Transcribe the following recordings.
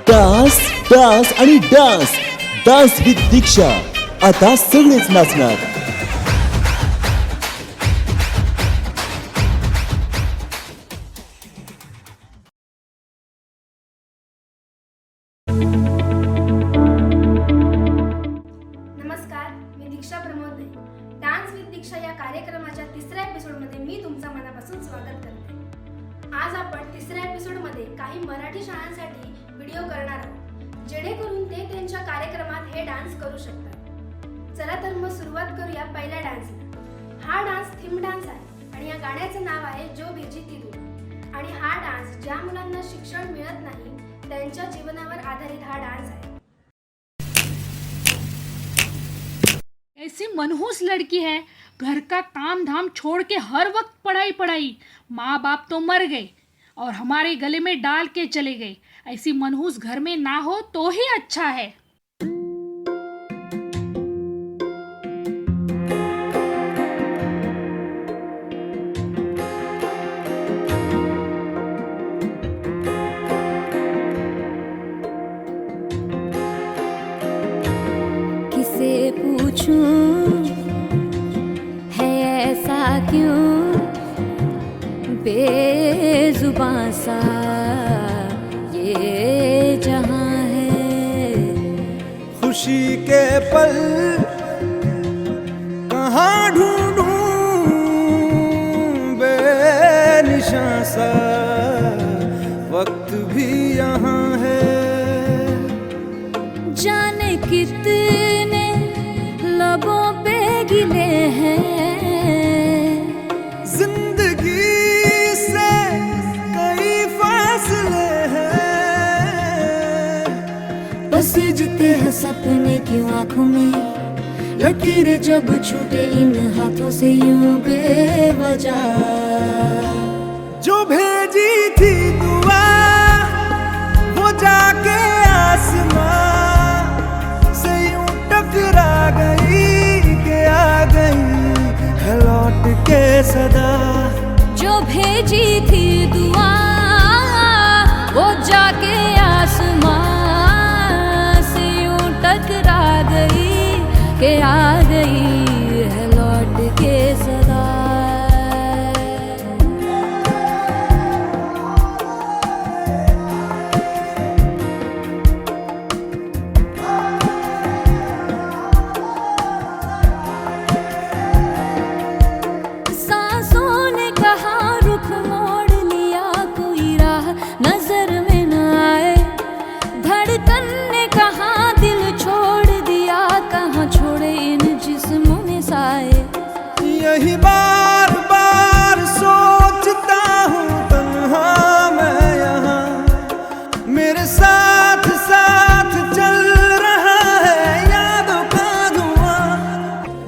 Dance dance आणि dance dance with दीक्षा. आता सगळेच नाचणार. नमस्कार, मी दीक्षा प्रमोद दे. डान्स विथ दीक्षा या कार्यक्रमाच्या तिसऱ्या एपिसोडमध्ये मी तुमचं मनापासून स्वागत करते. आज आपण तिसऱ्या एपिसोडमध्ये काही मराठी शाळांसाठी व्हिडिओ करणार आहोत, जेणेकरून ते त्यांच्या कार्यक्रमात हे डान्स करू शकतात. चला तर मग सुरुवात करूया पहिल्या डान्सला. हा डान्स थीम डान्स आहे आणि या गाण्याचं नाव आहे जो भेजी ती दूर. आणि हा डान्स ज्या मुलांना शिक्षण मिळत नाही त्यांच्या जीवनावर आधारित हा डान्स आहे. ऐसी मनहूस लड़की है, घर का काम धाम छोड़ के हर वक्त पढ़ाई पढ़ाई. माँ बाप तो मर गए और हमारे गले में डाल के चले गए. ऐसी मनहूस घर में ना हो तो ही अच्छा है. किसे पूछूं है ऐसा क्यों बेजुबां सा ये जहां है. खुशी के पल कहाँ ढूंढूं बेनिशां सा वक्त भी यहाँ है. जाने कितने लबों पे गिले हैं, जिंदगी से कई फासले हैं. बसीजते हैं सपने की आंखों में, लकीरें जब छूटे इन हाथों से यूं बेवजह. जो भेजी थी दुआ वो जाके आसमां से यूं टकरा गई कि आ गई है लौट के सदा. जो भेजी थी दुआ वो जाके आसमां से यूं टकरा गई कि आ गई है लौट के सदा. सांसों ने कहा रुख मोड़ लिया, कोई राह नजर में न आए. धड़कन ने कहा दिल छोड़ दिया, कहाँ छोड़े इन जिस्मों में साए. यही बार बार सोचता हूँ तन्हा मैं यहाँ, मेरे साथ साथ चल रहा है यादों का धुआं.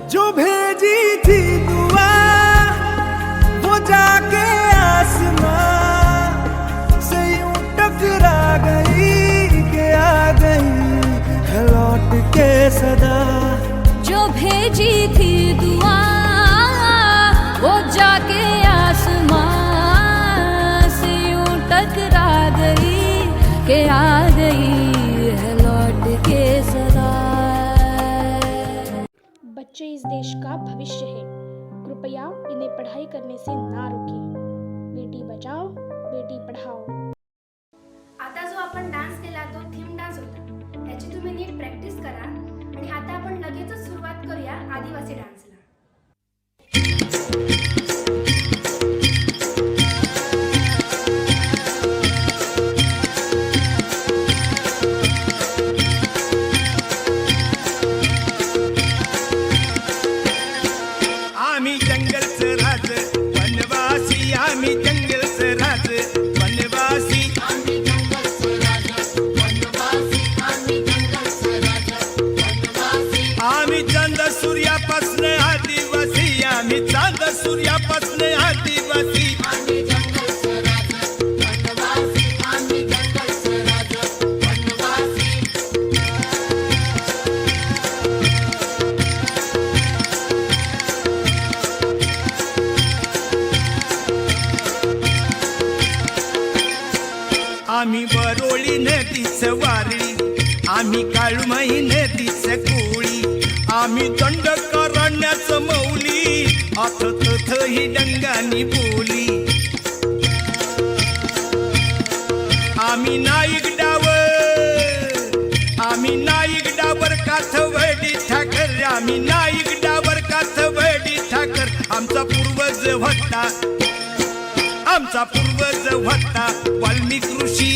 जो भेजी थी दुआ वो जाके आसमां से यूं टकरा गई कि आ गई है लौट के सदा. जो भेजी थी दुआ वो जाके आसमां से यूं टकरा गई कि आ गई है लौट के सदा. बच्चे इस देश का भविष्य है. कृपया इन्हें पढ़ाई करने से ना रोकें. बेटी बचाओ बेटी पढ़ाओ. आता जो आपण डान्स केला तो थीम डान्स होता. याची तुम्ही नीट प्रॅक्टिस करा. आणि आता आपण लगेचच सुरुवात करूया आदिवासी डान्सला. आम्ही जंगलचं राज वनवासी, आम्ही जंगलचं राज वनवासी. आम्ही चंद सूर्यापासून केली नदीच वारळी आम्ही काळूमाई नदीच कोळी आम्ही दंड करण्याचं मौली अथ तथ ही डंगानी बोली आम्ही नाईक डावर काथवडी ठाकर आम्ही नाईक डावर काथवडी ठाकर आमचा पूर्वज होता वाल्मिक ऋषी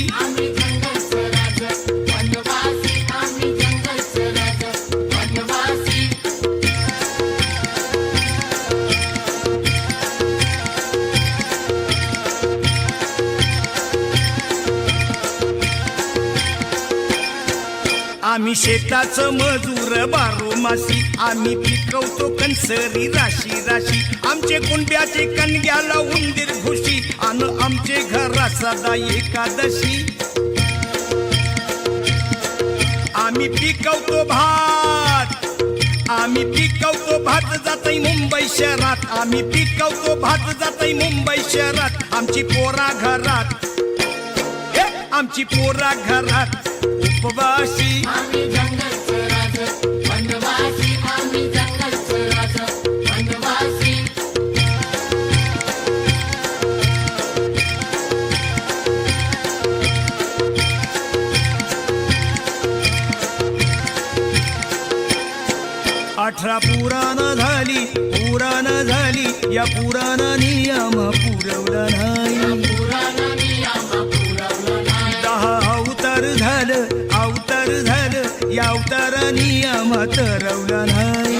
आम्ही शेताचं मजूर बारोमासी आम्ही पिकवतो कणसरी राशी राशी आमचे कुंड्याचे कणग्याला उंदीर घुशी आणि आमचे घरा सदा एकादशी आम्ही पिकवतो भात जातई मुंबई शहरात आम्ही पिकवतो भात जातई मुंबई शहरात आमची पोरा घरात उपवासी अठरा पुराण झाली या पुराणा नियम पुरवला नाही 10 अवतार झालं या अवतारा नियम ठरवला नाही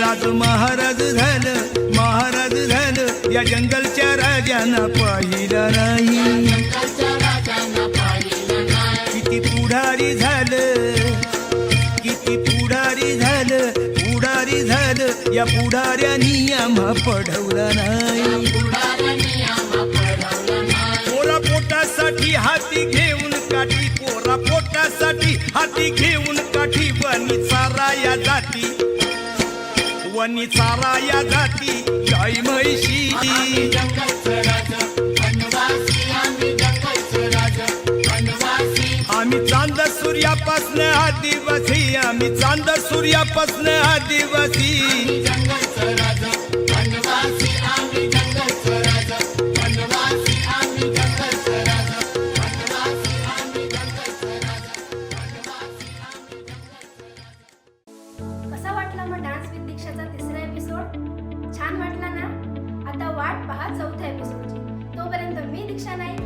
राज महाराज झालं या जंगलच्या राजांना पाहिला नाही किती पुढारी झालं या पुढाऱ्यांनी आम्हा पढवला नाही पोरा पोटासाठी हाती घेऊन काठी वनी चारा या जाती गाई म्हैशी आम्ही चांद सूर्यापासून आदिवासी कसा वाटला मग डान्स विथ दीक्षाचा तिसरा एपिसोड? छान वाटला ना? आता वाट पहा चौथ्या एपिसोडची. तोपर्यंत मी दीक्षा नाईक